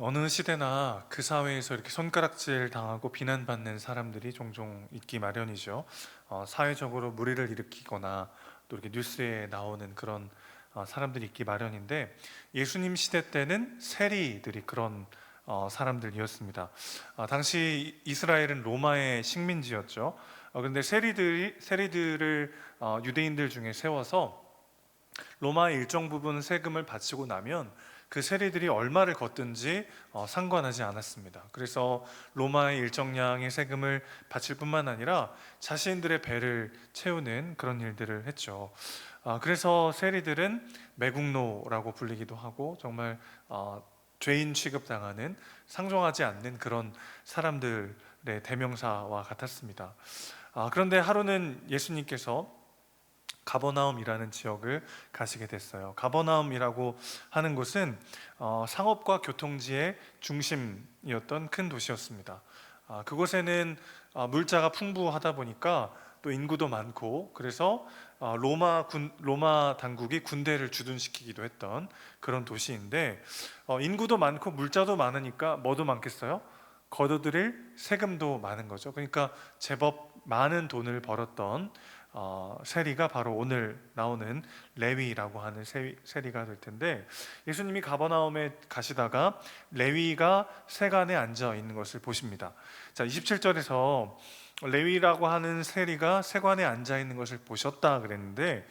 어느 시대나 그 사회에서 이렇게 손가락질 당하고 비난받는 사람들이 종종 있기 마련이죠. 사회적으로 물의를 일으키거나 또 이렇게 뉴스에 나오는 그런 사람들이 있기 마련인데, 예수님 시대 때는 세리들이 그런 사람들이었습니다. 당시 이스라엘은 로마의 식민지였죠. 그런데 세리들을 유대인들 중에 세워서 로마의 일정 부분 세금을 바치고 나면 그 세리들이 얼마를 걷든지 상관하지 않았습니다. 그래서 로마의 일정량의 세금을 바칠 뿐만 아니라 자신들의 배를 채우는 그런 일들을 했죠. 그래서 세리들은 매국노라고 불리기도 하고, 정말 죄인 취급당하는, 상종하지 않는 그런 사람들의 대명사와 같았습니다. 그런데 하루는 예수님께서 가버나움이라는 지역을 가시게 됐어요. 가버나움이라고 하는 곳은 상업과 교통지의 중심이었던 큰 도시였습니다. 그곳에는 물자가 풍부하다 보니까 또 인구도 많고, 그래서 로마 당국이 군대를 주둔시키기도 했던 그런 도시인데, 인구도 많고 물자도 많으니까 뭐도 많겠어요? 거둬들일 세금도 많은 거죠. 그러니까 제법 많은 돈을 벌었던 세리가 바로 오늘 나오는 레위라고 하는 세리가 될 텐데, 예수님이 가버나움에 가시다가 레위가 세간에 앉아 있는 것을 보십니다. 자, 27절에서 레위라고 하는 세리가 세관에 앉아 있는 것을 보셨다 그랬는데,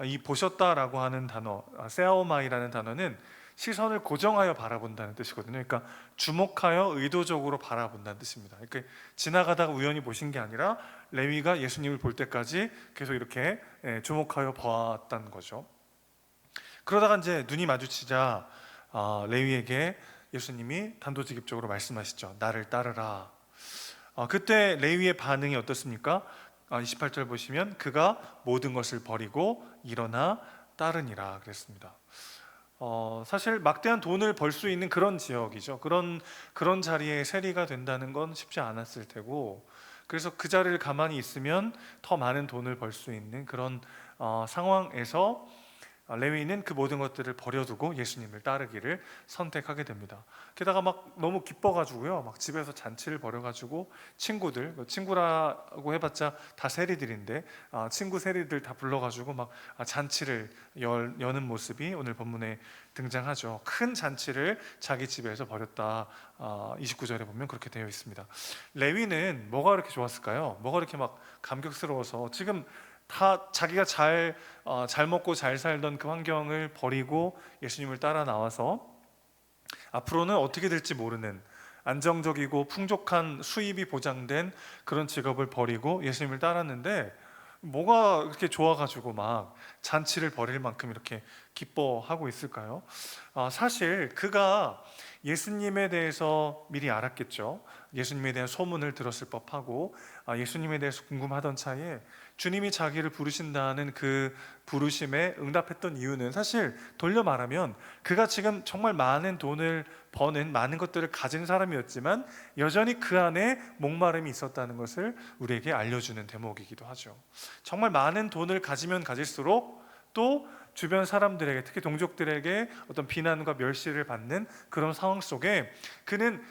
이 보셨다라고 하는 단어, 세아오마이라는 단어는 시선을 고정하여 바라본다는 뜻이거든요. 그러니까 주목하여 의도적으로 바라본다는 뜻입니다. 그러니까 지나가다가 우연히 보신 게 아니라 레위가 예수님을 볼 때까지 계속 이렇게 주목하여 보았다는 거죠. 그러다가 이제 눈이 마주치자 레위에게 예수님이 단도직입적으로 말씀하시죠. 나를 따르라. 그때 레위의 반응이 어떻습니까? 28절 보시면 그가 모든 것을 버리고 일어나 따르니라 그랬습니다. 사실 막대한 돈을 벌 수 있는 그런 지역이죠. 그런 자리에 세리가 된다는 건 쉽지 않았을 테고, 그래서 그 자리를 가만히 있으면 더 많은 돈을 벌 수 있는 그런 상황에서 레위는 그 모든 것들을 버려두고 예수님을 따르기를 선택하게 됩니다. 게다가 막 너무 기뻐가지고요, 막 집에서 잔치를 벌여가지고 친구들, 친구라고 해봤자 다 세리들인데 친구 세리들 다 불러가지고 막 잔치를 여는 모습이 오늘 본문에 등장하죠. 큰 잔치를 자기 집에서 벌였다. 29절에 보면 그렇게 되어 있습니다. 레위는 뭐가 그렇게 좋았을까요? 뭐가 그렇게 막 감격스러워서 지금 다 자기가 잘 먹고 잘 살던 그 환경을 버리고 예수님을 따라 나와서 앞으로는 어떻게 될지 모르는 안정적이고 풍족한 수입이 보장된 그런 직업을 버리고 예수님을 따랐는데, 뭐가 그렇게 좋아가지고 막 잔치를 벌일 만큼 이렇게 기뻐하고 있을까요? 사실 그가 예수님에 대해서 미리 알았겠죠. 예수님에 대한 소문을 들었을 법하고, 예수님에 대해서 궁금하던 차에 주님이 자기를 부르신다는 그 부르심에 응답했던 이유는, 사실 돌려 말하면 그가 지금 정말 많은 돈을 버는, 많은 것들을 가진 사람이었지만 여전히 그 안에 목마름이 있었다는 것을 우리에게 알려주는 대목이기도 하죠. 정말 많은 돈을 가지면 가질수록 또 주변 사람들에게, 특히 동족들에게 어떤 비난과 멸시를 받는 그런 상황 속에 그는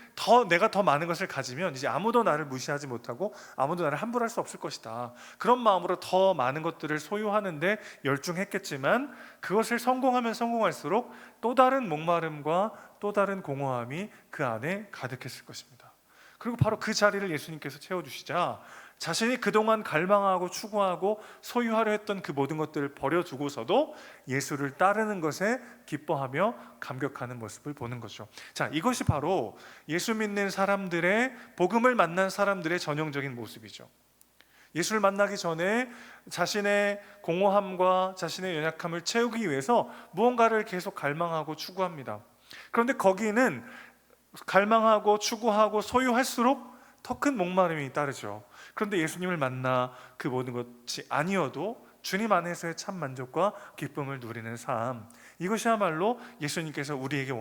내가 더 많은 것을 가지면 이제 아무도 나를 무시하지 못하고 아무도 나를 함부로할 수 없을 것이다, 그런 마음으로 더 많은 것들을 소유하는데 열중했겠지만, 그것을 성공하면 성공할수록 또 다른 목마름과 또 다른 공허함이 그 안에 가득했을 것입니다. 그리고 바로 그 자리를 예수님께서 채워주시자 자신이 그동안 갈망하고 추구하고 소유하려 했던 그 모든 것들을 버려두고서도 예수를 따르는 것에 기뻐하며 감격하는 모습을 보는 거죠. 자, 이것이 바로 예수 믿는 사람들의, 복음을 만난 사람들의 전형적인 모습이죠. 예수를 만나기 전에 자신의 공허함과 자신의 연약함을 채우기 위해서 무언가를 계속 갈망하고 추구합니다. 그런데 거기는 갈망하고 추구하고 소유할수록 더 큰 목마름이 따르죠. 그런데 예수님을 만나 그 모든 것이 아니어도 주님 안에서의 참 만족과 기쁨을 누리는 삶, 이것이야말로 예수님께서 우리에게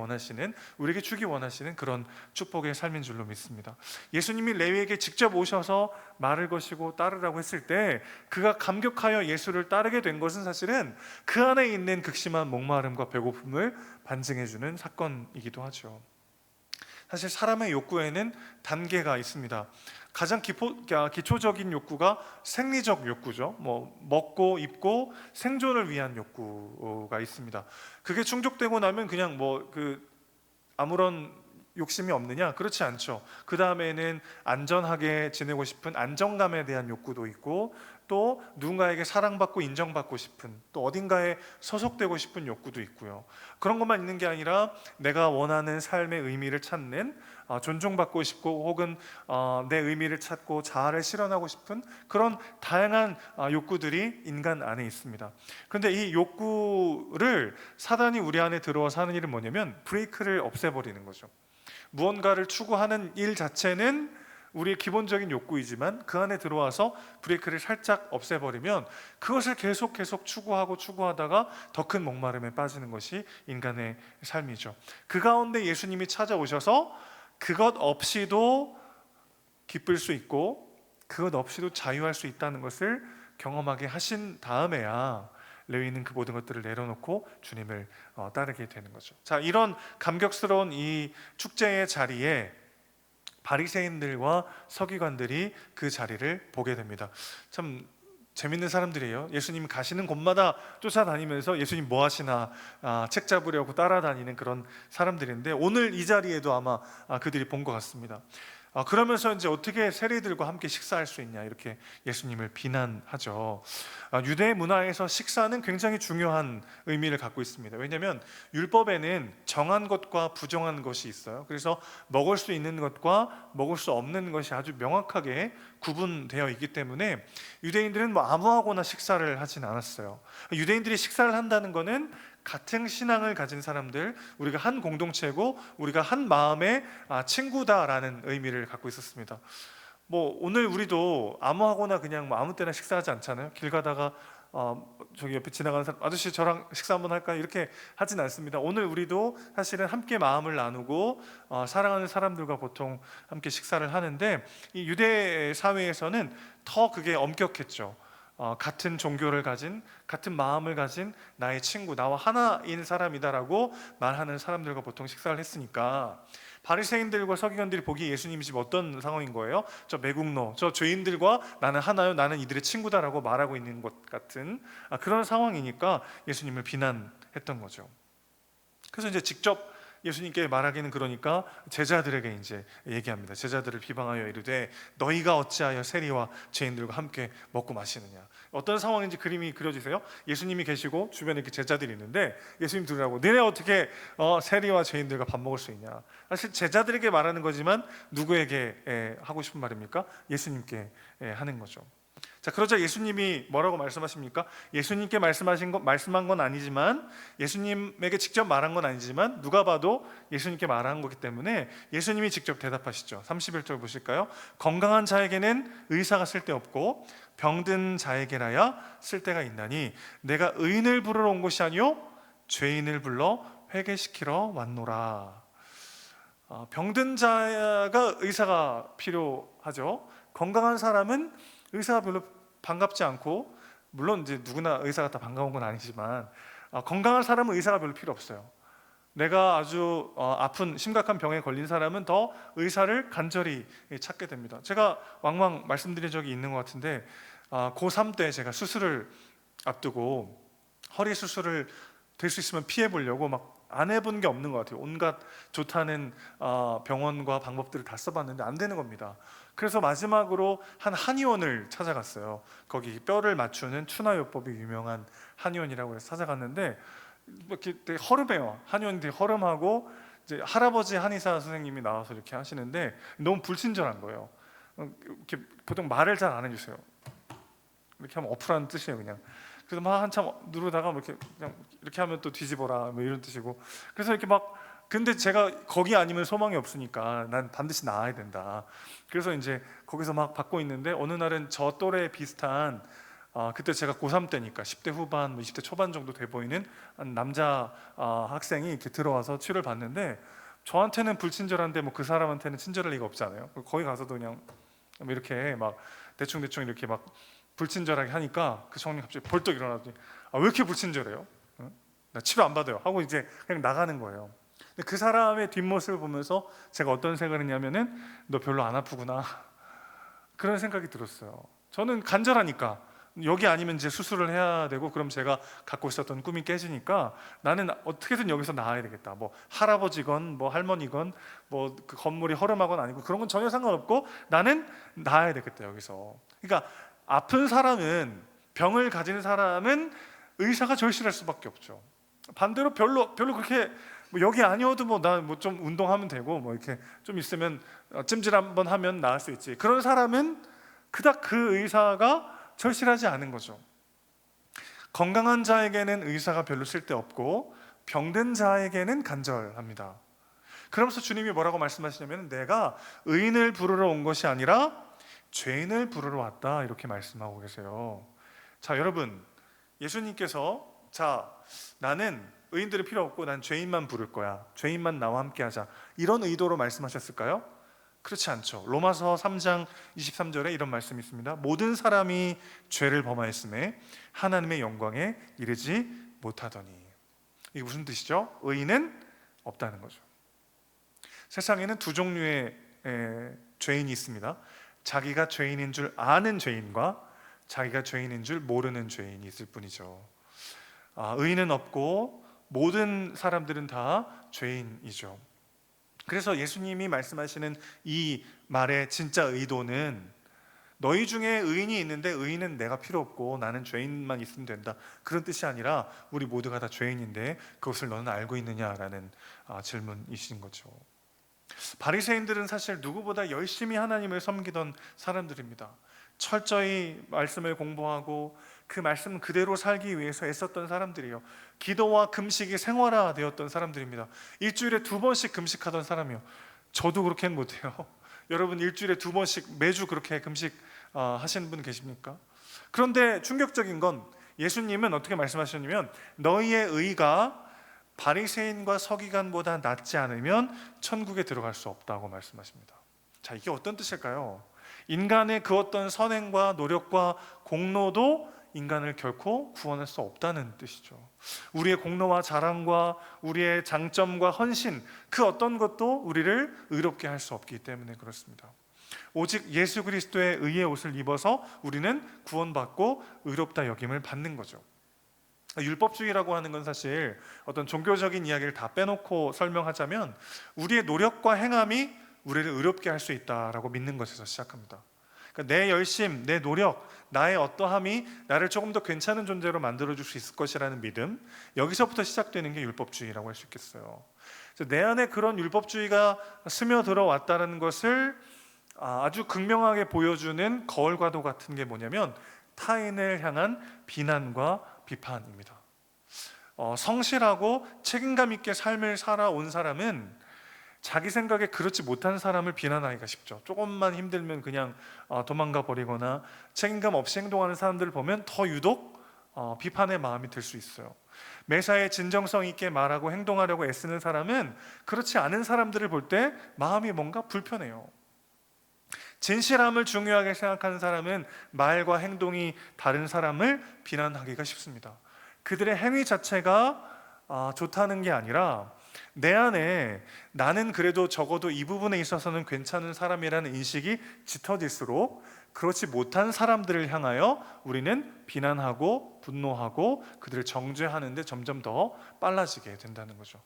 주기 원하시는 그런 축복의 삶인 줄로 믿습니다. 예수님이 레위에게 직접 오셔서 말을 거시고 따르라고 했을 때 그가 감격하여 예수를 따르게 된 것은 사실은 그 안에 있는 극심한 목마름과 배고픔을 반증해 주는 사건이기도 하죠. 사실 사람의 욕구에는 단계가 있습니다. 가장 기초적인 욕구가 생리적 욕구죠. 뭐 먹고 입고 생존을 위한 욕구가 있습니다. 그게 충족되고 나면 그냥 아무런 욕심이 없느냐? 그렇지 않죠. 그 다음에는 안전하게 지내고 싶은 안정감에 대한 욕구도 있고, 또 누군가에게 사랑받고 인정받고 싶은, 또 어딘가에 소속되고 싶은 욕구도 있고요. 그런 것만 있는 게 아니라 내가 원하는 삶의 의미를 찾는, 존중받고 싶고, 혹은 내 의미를 찾고 자아를 실현하고 싶은 그런 다양한 욕구들이 인간 안에 있습니다. 그런데 이 욕구를 사단이 우리 안에 들어와서 하는 일은 뭐냐면 브레이크를 없애버리는 거죠. 무언가를 추구하는 일 자체는 우리의 기본적인 욕구이지만 그 안에 들어와서 브레이크를 살짝 없애버리면 그것을 계속 추구하다가 더 큰 목마름에 빠지는 것이 인간의 삶이죠. 그 가운데 예수님이 찾아오셔서 그것 없이도 기쁠 수 있고 그것 없이도 자유할 수 있다는 것을 경험하게 하신 다음에야 레위는 그 모든 것들을 내려놓고 주님을 따르게 되는 거죠. 자, 이런 감격스러운 이 축제의 자리에 바리새인들과 서기관들이 그 자리를 보게 됩니다. 참 재밌는 사람들이에요. 예수님 가시는 곳마다 쫓아다니면서 예수님 뭐 하시나 책 잡으려고 따라다니는 그런 사람들인데, 오늘 이 자리에도 아마 그들이 본 것 같습니다. 그러면서 이제 어떻게 세리들과 함께 식사할 수 있냐, 이렇게 예수님을 비난하죠. 유대 문화에서 식사는 굉장히 중요한 의미를 갖고 있습니다. 왜냐하면 율법에는 정한 것과 부정한 것이 있어요. 그래서 먹을 수 있는 것과 먹을 수 없는 것이 아주 명확하게 구분되어 있기 때문에 유대인들은 아무하고나 식사를 하진 않았어요. 유대인들이 식사를 한다는 것은 같은 신앙을 가진 사람들, 우리가 한 공동체고 우리가 한 마음의 친구다라는 의미를 갖고 있었습니다. 오늘 우리도 아무하고나 그냥 아무 때나 식사하지 않잖아요. 길 가다가 저기 옆에 지나가는 사람, 아저씨 저랑 식사 한번 할까요? 이렇게 하진 않습니다. 오늘 우리도 사실은 함께 마음을 나누고 사랑하는 사람들과 보통 함께 식사를 하는데, 이 유대 사회에서는 더 그게 엄격했죠. 같은 종교를 가진, 같은 마음을 가진 나의 친구, 나와 하나인 사람이다라고 말하는 사람들과 보통 식사를 했으니까 바리새인들과 서기관들이 보기에 예수님 집 어떤 상황인 거예요? 저 매국노, 저 죄인들과 나는 하나요, 나는 이들의 친구다라고 말하고 있는 것 같은 그런 상황이니까 예수님을 비난했던 거죠. 그래서 이제 직접 예수님께 말하기는 그러니까 제자들에게 이제 얘기합니다. 제자들을 비방하여 이르되 너희가 어찌하여 세리와 죄인들과 함께 먹고 마시느냐. 어떤 상황인지 그림이 그려지세요? 예수님이 계시고 주변에 이렇게 제자들이 있는데 예수님 들으라고, 너네 어떻게 세리와 죄인들과 밥 먹을 수 있냐. 사실 제자들에게 말하는 거지만 누구에게 하고 싶은 말입니까? 예수님께 하는 거죠. 자, 그러자 예수님이 뭐라고 말씀하십니까? 예수님께 말씀한 건 아니지만, 예수님에게 직접 말한 건 아니지만 누가 봐도 예수님께 말한 거기 때문에 예수님이 직접 대답하시죠. 31절 보실까요? 건강한 자에게는 의사가 쓸데없고 병든 자에게라야 쓸데가 있나니 내가 의인을 부르러 온 것이 아니요 죄인을 불러 회개시키러 왔노라. 병든 자가 의사가 필요하죠. 건강한 사람은 의사가 별로 반갑지 않고, 물론 이제 누구나 의사가 다 반가운 건 아니지만 건강한 사람은 의사가 별로 필요 없어요. 내가 아주 아픈 심각한 병에 걸린 사람은 더 의사를 간절히 찾게 됩니다. 제가 왕왕 말씀드린 적이 있는 것 같은데, 고3 때 제가 수술을 앞두고 허리 수술을 될 수 있으면 피해 보려고 막 안 해본 게 없는 것 같아요. 온갖 좋다는 병원과 방법들을 다 써봤는데 안 되는 겁니다. 그래서 마지막으로 한 한의원을 찾아갔어요. 거기 뼈를 맞추는 추나요법이 유명한 한의원이라고 해서 찾아갔는데 이렇게 되게 허름해요. 한의원이 되게 허름하고 이제 할아버지 한의사 선생님이 나와서 이렇게 하시는데 너무 불친절한 거예요. 이렇게 보통 말을 잘 안 해주세요. 이렇게 하면 어프라는 뜻이에요, 그냥. 그래서 막 한참 누르다가 그냥 이렇게 하면 또 뒤집어라 이런 뜻이고, 그래서 이렇게 근데 제가 거기 아니면 소망이 없으니까 난 반드시 나아야 된다. 그래서 이제 거기서 막 받고 있는데 어느 날은 저 또래 비슷한 그때 제가 고3 때니까 10대 후반, 20대 초반 정도 돼 보이는 한 남자 학생이 이렇게 들어와서 치료를 받는데, 저한테는 불친절한데 그 사람한테는 친절할 리가 없잖아요. 거기 가서도 그냥 이렇게 막 대충 이렇게 막 불친절하게 하니까 그 청년이 갑자기 벌떡 일어나더니 왜 이렇게 불친절해요? 나 치료 안 받아요 하고 이제 그냥 나가는 거예요. 근데 그 사람의 뒷모습을 보면서 제가 어떤 생각을 했냐면은 너 별로 안 아프구나 그런 생각이 들었어요. 저는 간절하니까 여기 아니면 이제 수술을 해야 되고 그럼 제가 갖고 있었던 꿈이 깨지니까 나는 어떻게든 여기서 나아야 되겠다. 뭐 할아버지건 뭐 할머니건 뭐 그 건물이 허름하건 아니고 그런 건 전혀 상관없고 나는 나아야 되겠다 여기서. 그러니까 아픈 사람은, 병을 가진 사람은 의사가 절실할 수밖에 없죠. 반대로 별로 그렇게 뭐 여기 아니어도 뭐 나 뭐 좀 운동하면 되고 뭐 이렇게 좀 있으면 찜질 한번 하면 나을 수 있지. 그런 사람은 그닥 그 의사가 절실하지 않은 거죠. 건강한 자에게는 의사가 별로 쓸데없고 병든 자에게는 간절합니다. 그러면서 주님이 뭐라고 말씀하시냐면 내가 의인을 부르러 온 것이 아니라 죄인을 부르러 왔다 이렇게 말씀하고 계세요. 자, 여러분, 예수님께서 나는 의인들이 필요 없고 난 죄인만 부를 거야, 죄인만 나와 함께 하자, 이런 의도로 말씀하셨을까요? 그렇지 않죠. 로마서 3장 23절에 이런 말씀이 있습니다. 모든 사람이 죄를 범하였음에 하나님의 영광에 이르지 못하더니. 이게 무슨 뜻이죠? 의인은 없다는 거죠. 세상에는 두 종류의 죄인이 있습니다. 자기가 죄인인 줄 아는 죄인과 자기가 죄인인 줄 모르는 죄인이 있을 뿐이죠. 의인은 없고 모든 사람들은 다 죄인이죠. 그래서 예수님이 말씀하시는 이 말의 진짜 의도는 너희 중에 의인이 있는데 의인은 내가 필요 없고 나는 죄인만 있으면 된다, 그런 뜻이 아니라 우리 모두가 다 죄인인데 그것을 너는 알고 있느냐라는 질문이신 거죠. 바리새인들은 사실 누구보다 열심히 하나님을 섬기던 사람들입니다. 철저히 말씀을 공부하고 그 말씀 그대로 살기 위해서 애썼던 사람들이요, 기도와 금식이 생활화되었던 사람들입니다. 일주일에 2번씩 금식하던 사람이요. 저도 그렇게는 못해요. 여러분 일주일에 2번씩 매주 그렇게 금식 하시는 분 계십니까? 그런데 충격적인 건 예수님은 어떻게 말씀하셨냐면 너희의 의가 바리새인과 서기관보다 낫지 않으면 천국에 들어갈 수 없다고 말씀하십니다. 자, 이게 어떤 뜻일까요? 인간의 그 어떤 선행과 노력과 공로도 인간을 결코 구원할 수 없다는 뜻이죠. 우리의 공로와 자랑과 우리의 장점과 헌신, 그 어떤 것도 우리를 의롭게 할 수 없기 때문에 그렇습니다. 오직 예수 그리스도의 의의 옷을 입어서 우리는 구원받고 의롭다 여김을 받는 거죠. 율법주의라고 하는 건 사실 어떤 종교적인 이야기를 다 빼놓고 설명하자면 우리의 노력과 행함이 우리를 의롭게 할 수 있다라고 믿는 것에서 시작합니다. 그러니까 내 열심, 내 노력, 나의 어떠함이 나를 조금 더 괜찮은 존재로 만들어줄 수 있을 것이라는 믿음, 여기서부터 시작되는 게 율법주의라고 할 수 있겠어요. 그래서 내 안에 그런 율법주의가 스며들어 왔다는 것을 아주 극명하게 보여주는 거울과도 같은 게 뭐냐면 타인을 향한 비난과 비판입니다. 성실하고 책임감 있게 삶을 살아온 사람은 자기 생각에 그렇지 못한 사람을 비난하기가 쉽죠. 조금만 힘들면 그냥 도망가 버리거나 책임감 없이 행동하는 사람들을 보면 더 유독 비판의 마음이 들 수 있어요. 매사에 진정성 있게 말하고 행동하려고 애쓰는 사람은 그렇지 않은 사람들을 볼 때 마음이 뭔가 불편해요. 진실함을 중요하게 생각하는 사람은 말과 행동이 다른 사람을 비난하기가 쉽습니다. 그들의 행위 자체가 좋다는 게 아니라 내 안에 나는 그래도 적어도 이 부분에 있어서는 괜찮은 사람이라는 인식이 짙어질수록 그렇지 못한 사람들을 향하여 우리는 비난하고 분노하고 그들을 정죄하는데 점점 더 빨라지게 된다는 거죠.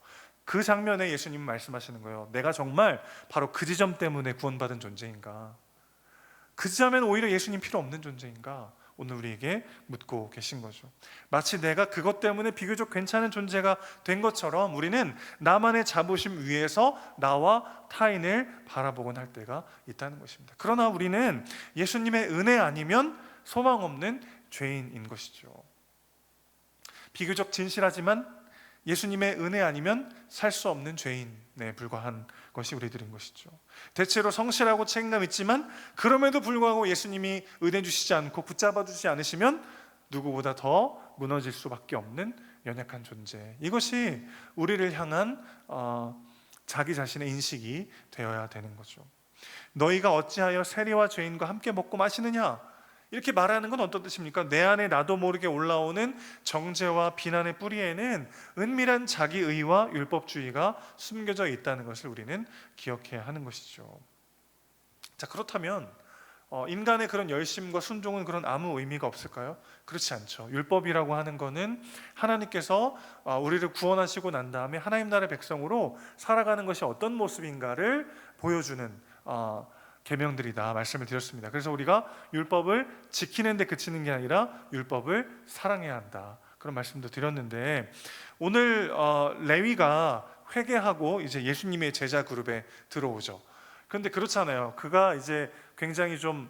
그 장면에 예수님은 말씀하시는 거예요. 내가 정말 바로 그 지점 때문에 구원받은 존재인가? 그 지점에는 오히려 예수님 필요 없는 존재인가? 오늘 우리에게 묻고 계신 거죠. 마치 내가 그것 때문에 비교적 괜찮은 존재가 된 것처럼 우리는 나만의 자부심 위에서 나와 타인을 바라보곤 할 때가 있다는 것입니다. 그러나 우리는 예수님의 은혜 아니면 소망 없는 죄인인 것이죠. 비교적 진실하지만 예수님의 은혜 아니면 살 수 없는 죄인에 불과한 것이 우리들인 것이죠. 대체로 성실하고 책임감 있지만 그럼에도 불구하고 예수님이 은혜 주시지 않고 붙잡아 주지 않으시면 누구보다 더 무너질 수밖에 없는 연약한 존재, 이것이 우리를 향한 자기 자신의 인식이 되어야 되는 거죠. 너희가 어찌하여 세리와 죄인과 함께 먹고 마시느냐? 이렇게 말하는 건 어떤 뜻입니까? 내 안에 나도 모르게 올라오는 정죄와 비난의 뿌리에는 은밀한 자기의와 율법주의가 숨겨져 있다는 것을 우리는 기억해야 하는 것이죠. 자, 그렇다면 인간의 그런 열심과 순종은 그런 아무 의미가 없을까요? 그렇지 않죠. 율법이라고 하는 것은 하나님께서 우리를 구원하시고 난 다음에 하나님 나라의 백성으로 살아가는 것이 어떤 모습인가를 보여주는 계명들이다 말씀을 드렸습니다. 그래서 우리가 율법을 지키는 데 그치는 게 아니라 율법을 사랑해야 한다, 그런 말씀도 드렸는데, 오늘 레위가 회개하고 이제 예수님의 제자 그룹에 들어오죠. 그런데 그렇잖아요. 그가 이제 굉장히 좀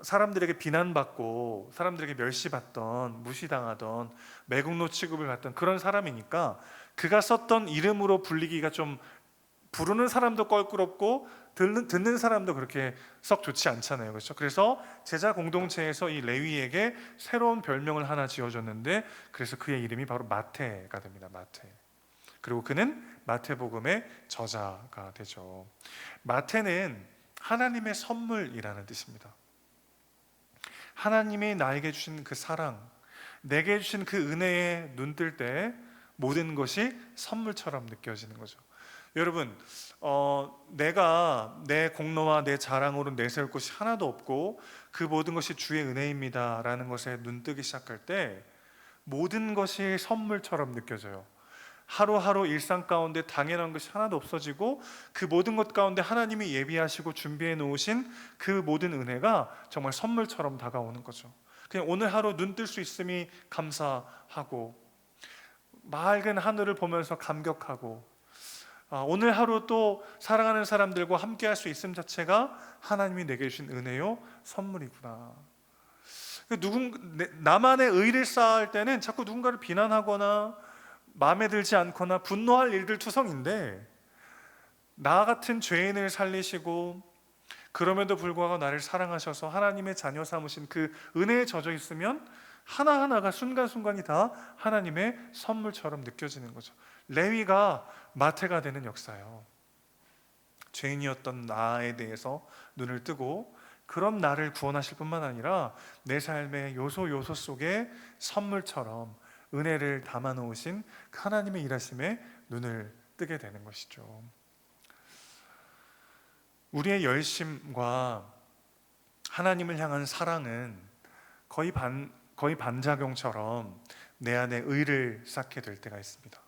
사람들에게 비난받고 사람들에게 멸시받던, 무시당하던, 매국노 취급을 받던 그런 사람이니까 그가 썼던 이름으로 불리기가 좀, 부르는 사람도 껄끄럽고 듣는 사람도 그렇게 썩 좋지 않잖아요. 그렇죠? 그래서 제자 공동체에서 이 레위에게 새로운 별명을 하나 지어줬는데, 그래서 그의 이름이 바로 마태가 됩니다. 마태. 그리고 그는 마태복음의 저자가 되죠. 마태는 하나님의 선물이라는 뜻입니다. 하나님이 나에게 주신 그 사랑, 내게 주신 그 은혜에 눈뜰 때 모든 것이 선물처럼 느껴지는 거죠. 여러분, 내가 내 공로와 내 자랑으로 내세울 것이 하나도 없고 그 모든 것이 주의 은혜입니다 라는 것에 눈뜨기 시작할 때 모든 것이 선물처럼 느껴져요. 하루하루 일상 가운데 당연한 것이 하나도 없어지고 그 모든 것 가운데 하나님이 예비하시고 준비해 놓으신 그 모든 은혜가 정말 선물처럼 다가오는 거죠. 그냥 오늘 하루 눈 뜰 수 있음이 감사하고, 맑은 하늘을 보면서 감격하고, 오늘 하루 또 사랑하는 사람들과 함께 할 수 있음 자체가 하나님이 내게 주신 은혜요 선물이구나. 나만의 의를 쌓을 때는 자꾸 누군가를 비난하거나 마음에 들지 않거나 분노할 일들 투성인데, 나 같은 죄인을 살리시고 그럼에도 불구하고 나를 사랑하셔서 하나님의 자녀 삼으신 그 은혜에 젖어 있으면 하나하나가 순간순간이 다 하나님의 선물처럼 느껴지는 거죠. 레위가 마태가 되는 역사예요. 죄인이었던 나에 대해서 눈을 뜨고 그런 나를 구원하실 뿐만 아니라 내 삶의 요소 요소 속에 선물처럼 은혜를 담아 놓으신 하나님의 일하심에 눈을 뜨게 되는 것이죠. 우리의 열심과 하나님을 향한 사랑은 거의 반작용처럼 내 안에 의를 쌓게 될 때가 있습니다.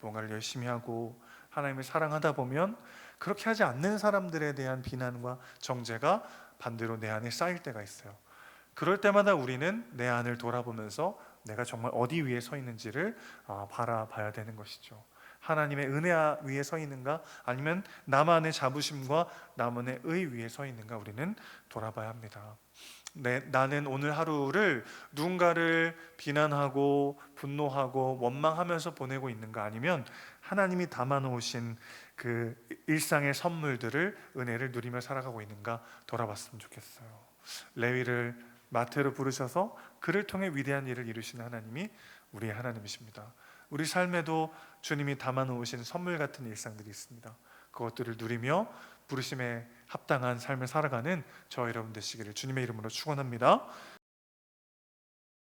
뭔가를 열심히 하고 하나님을 사랑하다 보면 그렇게 하지 않는 사람들에 대한 비난과 정죄가 반대로 내 안에 쌓일 때가 있어요. 그럴 때마다 우리는 내 안을 돌아보면서 내가 정말 어디 위에 서 있는지를 바라봐야 되는 것이죠. 하나님의 은혜 위에 서 있는가, 아니면 나만의 자부심과 나만의 의 위에 서 있는가, 우리는 돌아봐야 합니다. 나는 오늘 하루를 누군가를 비난하고 분노하고 원망하면서 보내고 있는가, 아니면 하나님이 담아놓으신 그 일상의 선물들을, 은혜를 누리며 살아가고 있는가 돌아봤으면 좋겠어요. 레위를 마태로 부르셔서 그를 통해 위대한 일을 이루시는 하나님이 우리의 하나님이십니다. 우리 삶에도 주님이 담아놓으신 선물 같은 일상들이 있습니다. 그것들을 누리며 부르심에 합당한 삶을 살아가는 저 여러분 되시기를 주님의 이름으로 축원합니다.